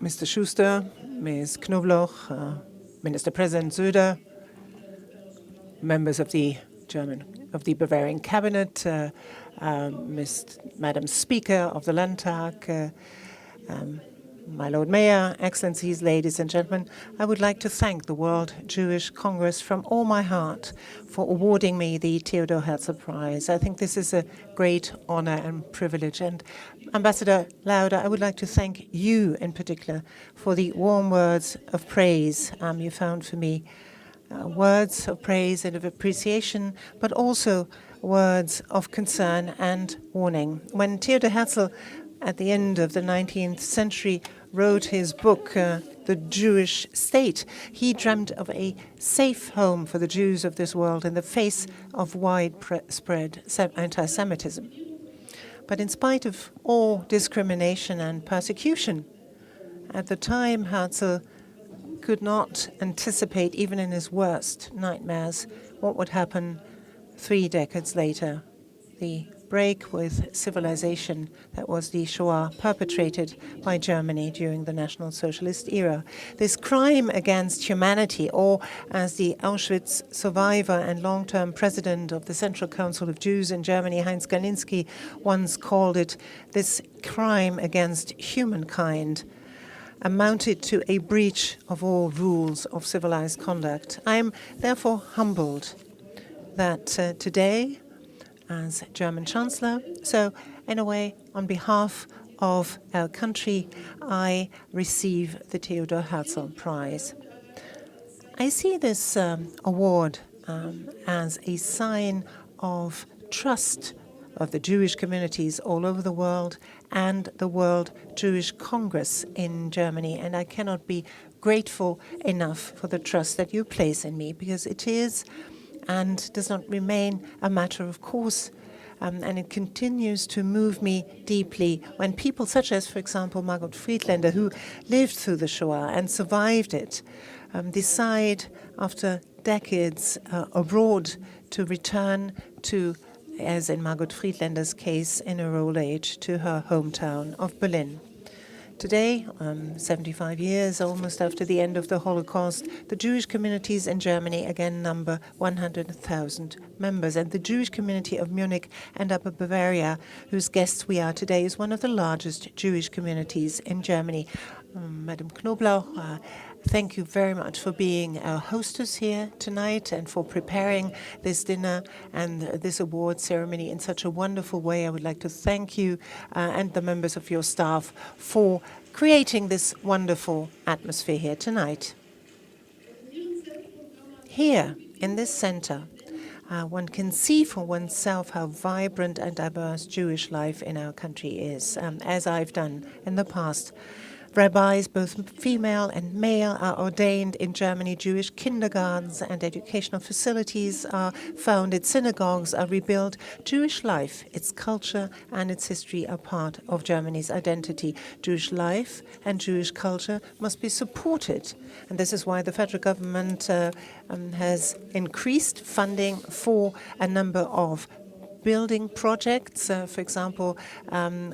Mr. Schuster, Ms. Knobloch, Minister President Söder, members of the Bavarian Cabinet, Madam Speaker of the Landtag, my Lord Mayor, Excellencies, ladies and gentlemen, I would like to thank the World Jewish Congress from all my heart for awarding me the Theodor Herzl Prize. I think this is a great honor and privilege. And Ambassador Lauder, I would like to thank you in particular for the warm words of praise you found for me. Words of praise and of appreciation, but also words of concern and warning. When Theodor Herzl, at the end of the 19th century, wrote his book, The Jewish State, he dreamt of a safe home for the Jews of this world in the face of widespread anti-Semitism. But in spite of all discrimination and persecution, at the time Herzl could not anticipate, even in his worst nightmares, what would happen 3 decades later. The break with civilization that was the Shoah perpetrated by Germany during the National Socialist era. This crime against humanity, or as the Auschwitz survivor and long-term president of the Central Council of Jews in Germany, Heinz Galinski, once called it, this crime against humankind amounted to a breach of all rules of civilized conduct. I am therefore humbled that today, as German Chancellor, so in a way, on behalf of our country, I receive the Theodor Herzl Prize. I see this award as a sign of trust of the Jewish communities all over the world and the World Jewish Congress in Germany. And I cannot be grateful enough for the trust that you place in me, because it is and does not remain a matter of course. And it continues to move me deeply when people such as, for example, Margot Friedländer, who lived through the Shoah and survived it, decide after decades abroad to return to, as in Margot Friedländer's case, in her old age, to her hometown of Berlin. Today, 75 years almost after the end of the Holocaust, the Jewish communities in Germany again number 100,000 members. And the Jewish community of Munich and Upper Bavaria, whose guests we are today, is one of the largest Jewish communities in Germany. Madam Knobloch, thank you very much for being our hostess here tonight and for preparing this dinner and this award ceremony in such a wonderful way. I would like to thank you and the members of your staff for creating this wonderful atmosphere here tonight. Here, in this center, one can see for oneself how vibrant and diverse Jewish life in our country is, as I've done in the past. Rabbis, both female and male, are ordained in Germany. Jewish kindergartens and educational facilities are founded. Synagogues are rebuilt. Jewish life, its culture and its history are part of Germany's identity. Jewish life and Jewish culture must be supported. And this is why the federal government has increased funding for a number of building projects. For example,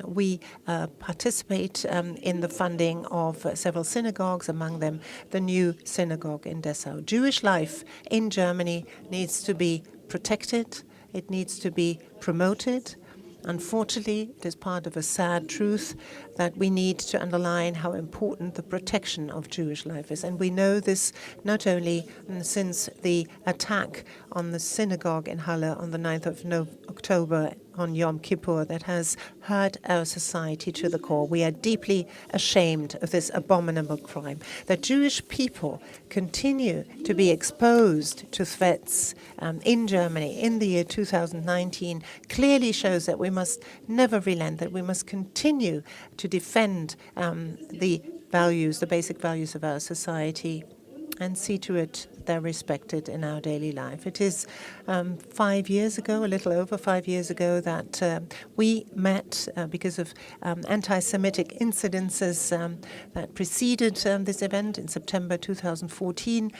we participate in the funding of several synagogues, among them the new synagogue in Dessau. Jewish life in Germany needs to be protected. It needs to be promoted. Unfortunately, it is part of a sad truth that we need to underline how important the protection of Jewish life is. And we know this not only since the attack on the synagogue in Halle on the 9th of October on Yom Kippur that has hurt our society to the core. We are deeply ashamed of this abominable crime. That Jewish people continue to be exposed to threats in Germany in the year 2019 clearly shows that we must never relent, that we must continue to defend the values, the basic values of our society, and see to it that they're respected in our daily life. It is 5 years ago, a little over 5 years ago, that we met because of anti-Semitic incidences that preceded this event in September 2014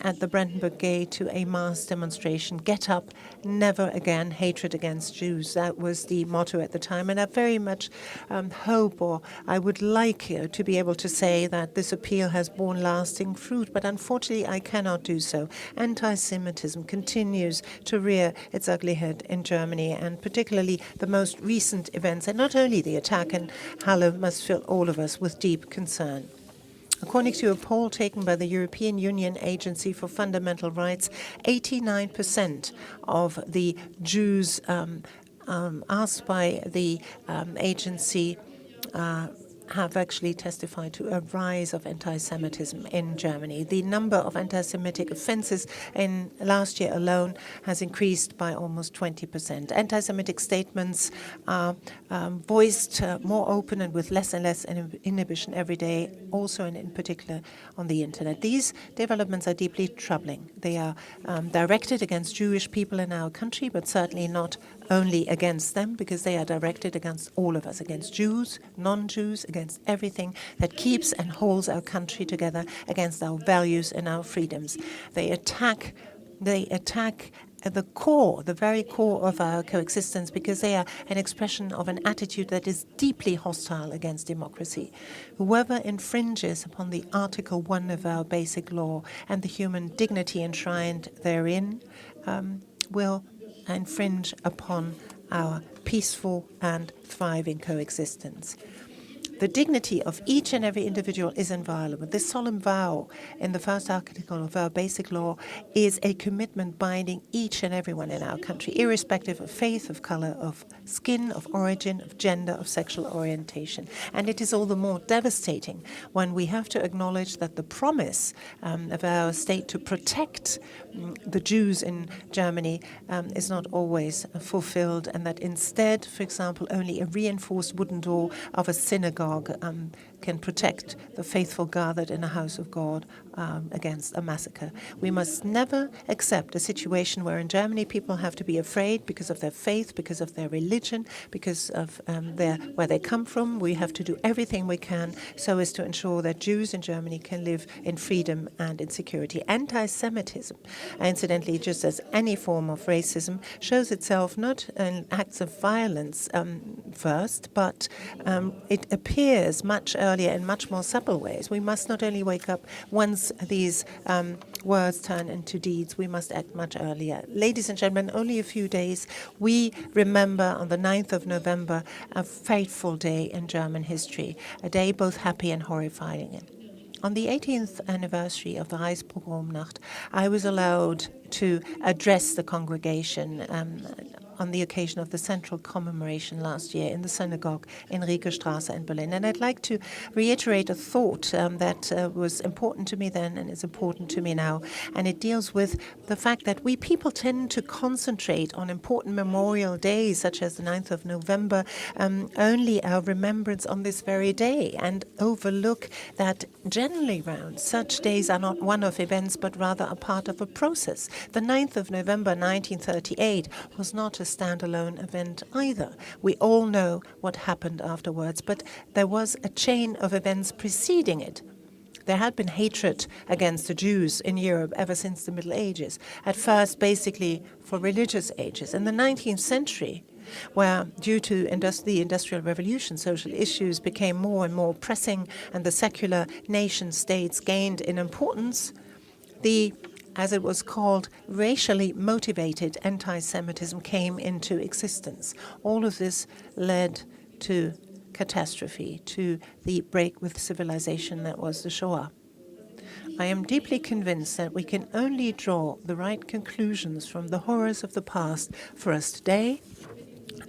at the Brandenburg Gate to a mass demonstration. Get up, never again, hatred against Jews. That was the motto at the time. And I very much hope, or I would like to be able to say that this appeal has borne lasting fruit, but unfortunately I cannot do so. Anti-Semitism continues to rear its ugly head in Germany, and particularly the most recent events, and not only the attack in Halle, must fill all of us with deep concern. According to a poll taken by the European Union Agency for Fundamental Rights, 89% of the Jews asked by the agency have actually testified to a rise of anti-Semitism in Germany. The number of anti-Semitic offences in last year alone has increased by almost 20%. Anti-Semitic statements are voiced more open and with less and less inhibition every day, also and in particular on the internet. These developments are deeply troubling. They are directed against Jewish people in our country, but certainly not only against them, because they are directed against all of us, against Jews, non-Jews, against everything that keeps and holds our country together, against our values and our freedoms. They attack the core, the very core of our coexistence, because they are an expression of an attitude that is deeply hostile against democracy. Whoever infringes upon the Article 1 of our basic law and the human dignity enshrined therein will infringe upon our peaceful and thriving coexistence. The dignity of each and every individual is inviolable. This solemn vow in the first article of our basic law is a commitment binding each and everyone in our country, irrespective of faith, of color, of skin, of origin, of gender, of sexual orientation. And it is all the more devastating when we have to acknowledge that the promise of our state to protect the Jews in Germany is not always fulfilled, and that instead, for example, only a reinforced wooden door of a synagogue can protect the faithful gathered in a house of God against a massacre. We must never accept a situation where in Germany people have to be afraid because of their faith, because of their religion, because of where they come from. We have to do everything we can so as to ensure that Jews in Germany can live in freedom and in security. Anti-Semitism, incidentally, just as any form of racism, shows itself not in acts of violence first, but it appears much earlier in much more subtle ways. We must not only wake up once these words turn into deeds, we must act much earlier. Ladies and gentlemen, only a few days, we remember on the 9th of November a fateful day in German history, a day both happy and horrifying. On the 18th anniversary of the Reichspogromnacht, I was allowed to address the congregation on the occasion of the central commemoration last year in the synagogue in Riegerstraße in Berlin. And I'd like to reiterate a thought that was important to me then and is important to me now. And it deals with the fact that we people tend to concentrate on important memorial days, such as the 9th of November, only our remembrance on this very day, and overlook that generally round such days are not one-off events, but rather a part of a process. The 9th of November 1938 was not a standalone event either. We all know what happened afterwards, but there was a chain of events preceding it. There had been hatred against the Jews in Europe ever since the Middle Ages, at first basically for religious ages. In the 19th century, where due to the Industrial Revolution, social issues became more and more pressing and the secular nation-states gained in importance, as it was called, racially motivated anti-Semitism came into existence. All of this led to catastrophe, to the break with civilization that was the Shoah. I am deeply convinced that we can only draw the right conclusions from the horrors of the past for us today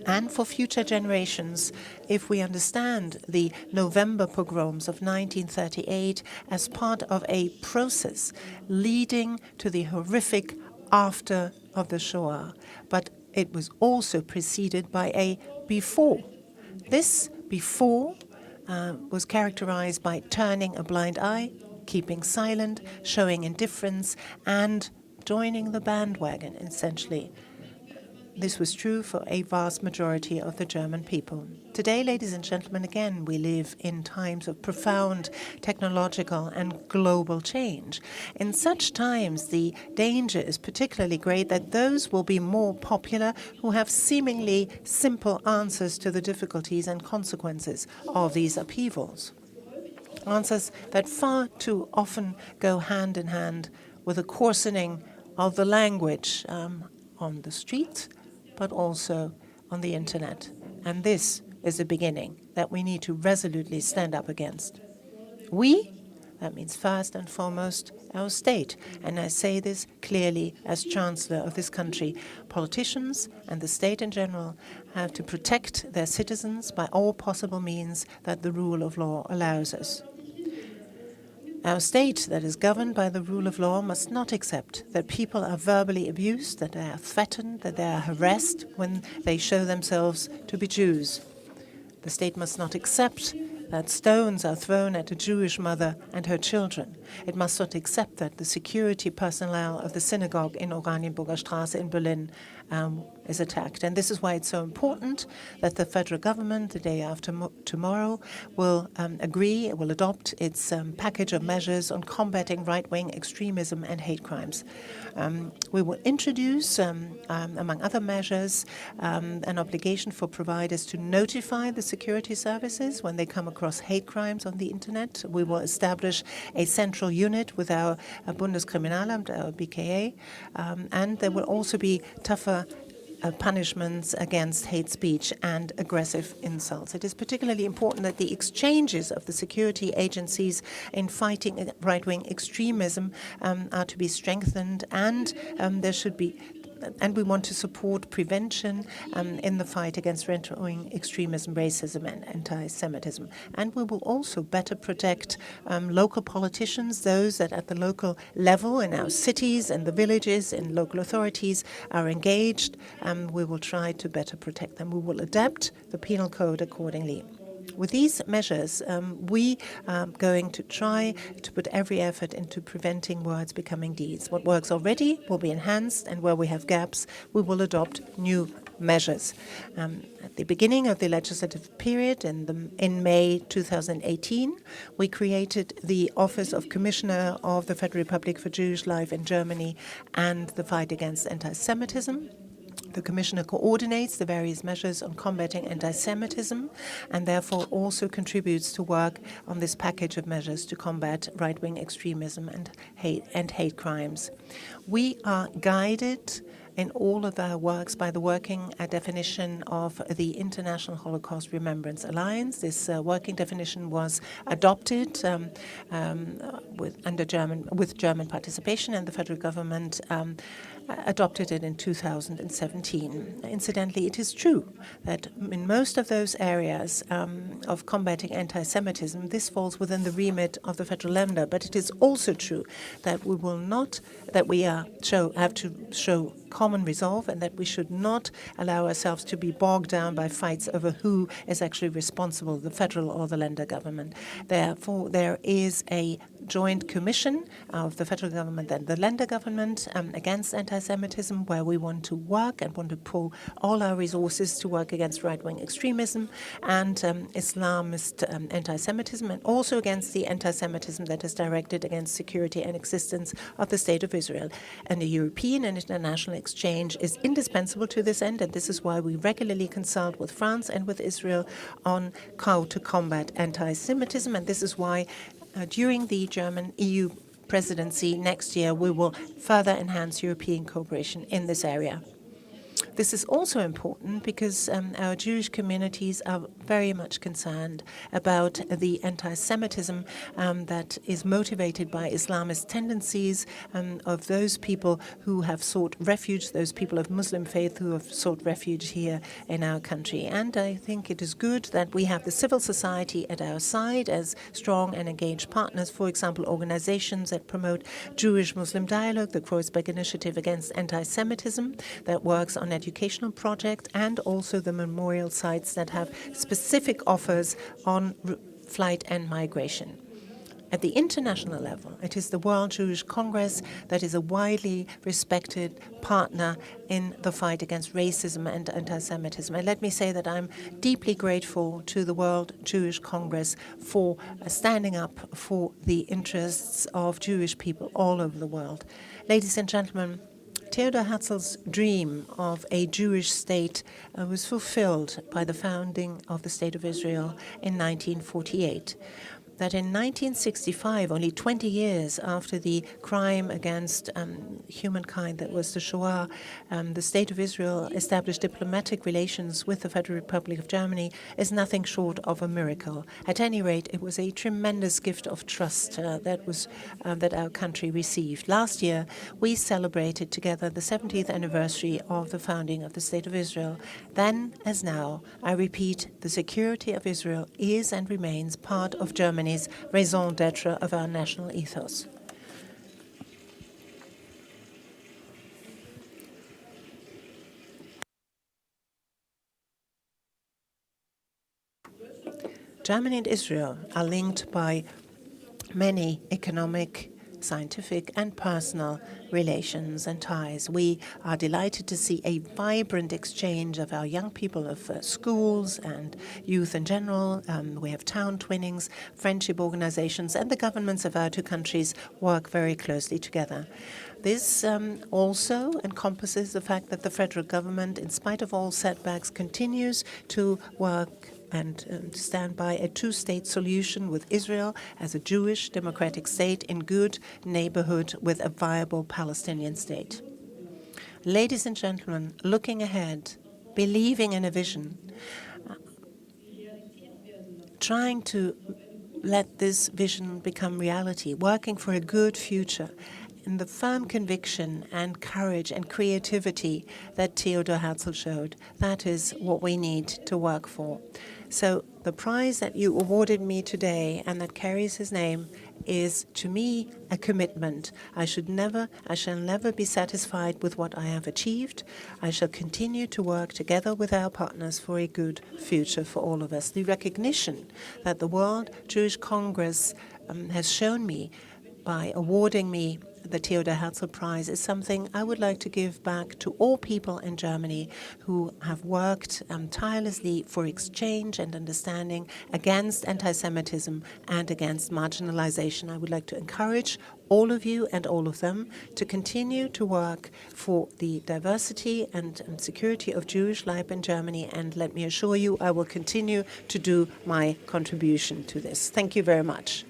and for future generations if we understand the November pogroms of 1938 as part of a process leading to the horrific after of the Shoah. But it was also preceded by a before. This before was characterized by turning a blind eye, keeping silent, showing indifference, and joining the bandwagon, essentially. This was true for a vast majority of the German people. Today, ladies and gentlemen, again, we live in times of profound technological and global change. In such times, the danger is particularly great that those will be more popular who have seemingly simple answers to the difficulties and consequences of these upheavals. Answers that far too often go hand in hand with a coarsening of the language on the street, but also on the internet. And this is a beginning that we need to resolutely stand up against. We, that means first and foremost our state. And I say this clearly as Chancellor of this country. Politicians and the state in general have to protect their citizens by all possible means that the rule of law allows us. Our state that is governed by the rule of law must not accept that people are verbally abused, that they are threatened, that they are harassed when they show themselves to be Jews. The state must not accept that stones are thrown at a Jewish mother and her children. It must not accept that the security personnel of the synagogue in Oranienburger Straße in Berlin is attacked. And this is why it's so important that the federal government, the day after tomorrow, will adopt its package of measures on combating right-wing extremism and hate crimes. We will introduce, among other measures, an obligation for providers to notify the security services when they come across hate crimes on the internet. We will establish a central unit with our Bundeskriminalamt, our BKA, and there will also be tougher punishments against hate speech and aggressive insults. It is particularly important that the exchanges of the security agencies in fighting right-wing extremism are to be strengthened, and we want to support prevention in the fight against right-wing extremism, racism, and anti-Semitism. And we will also better protect local politicians, those that at the local level in our cities and the villages and local authorities are engaged. We will try to better protect them. We will adapt the penal code accordingly. With these measures, we are going to try to put every effort into preventing words becoming deeds. What works already will be enhanced, and where we have gaps, we will adopt new measures. At the beginning of the legislative period, in May 2018, we created the Office of Commissioner of the Federal Republic for Jewish Life in Germany and the fight against anti-Semitism. The Commissioner coordinates the various measures on combating anti-Semitism and therefore also contributes to work on this package of measures to combat right-wing extremism and hate crimes. We are guided in all of our works by the working definition of the International Holocaust Remembrance Alliance. This working definition was adopted with German participation, and the federal government adopted it in 2017. Incidentally, it is true that in most of those areas of combating anti-Semitism, this falls within the remit of the federal Länder. But it is also true that we have to show common resolve, and that we should not allow ourselves to be bogged down by fights over who is actually responsible, the federal or the Länder government. Therefore, there is a joint commission of the federal government and the Länder government against anti-Semitism, where we want to work and want to pull all our resources to work against right-wing extremism and Islamist anti-Semitism, and also against the anti-Semitism that is directed against security and existence of the State of Israel. And a European and international exchange is indispensable to this end, and this is why we regularly consult with France and with Israel on how to combat anti-Semitism, and this is why during the German EU presidency next year, we will further enhance European cooperation in this area. This is also important because our Jewish communities are very much concerned about the anti-Semitism that is motivated by Islamist tendencies of those people who have sought refuge, those people of Muslim faith who have sought refuge here in our country. And I think it is good that we have the civil society at our side as strong and engaged partners, for example, organizations that promote Jewish-Muslim dialogue, the Kreuzberg Initiative Against Anti-Semitism that works on educational projects, and also the memorial sites that have specific offers on flight and migration. At the international level, it is the World Jewish Congress that is a widely respected partner in the fight against racism and anti-Semitism. And let me say that I'm deeply grateful to the World Jewish Congress for standing up for the interests of Jewish people all over the world. Ladies and gentlemen, Theodor Herzl's dream of a Jewish state was fulfilled by the founding of the State of Israel in 1948. That in 1965, only 20 years after the crime against humankind that was the Shoah, the State of Israel established diplomatic relations with the Federal Republic of Germany is nothing short of a miracle. At any rate, it was a tremendous gift of trust that our country received. Last year, we celebrated together the 70th anniversary of the founding of the State of Israel. Then, as now, I repeat, the security of Israel is and remains part of Germany's raison d'etre, of our national ethos. Germany and Israel are linked by many economic, scientific and personal relations and ties. We are delighted to see a vibrant exchange of our young people, of schools and youth in general. We have town twinnings, friendship organizations, and the governments of our two countries work very closely together. This also encompasses the fact that the federal government, in spite of all setbacks, continues to work and stand by a two-state solution with Israel as a Jewish democratic state in good neighborhood with a viable Palestinian state. Ladies and gentlemen, looking ahead, believing in a vision, trying to let this vision become reality, working for a good future, in the firm conviction and courage and creativity that Theodor Herzl showed. That is what we need to work for. So the prize that you awarded me today and that carries his name is, to me, a commitment. I shall never be satisfied with what I have achieved. I shall continue to work together with our partners for a good future for all of us. The recognition that the World Jewish Congress has shown me by awarding me the Theodor Herzl Prize is something I would like to give back to all people in Germany who have worked tirelessly for exchange and understanding against anti-Semitism and against marginalization. I would like to encourage all of you and all of them to continue to work for the diversity and security of Jewish life in Germany, and let me assure you I will continue to do my contribution to this. Thank you very much.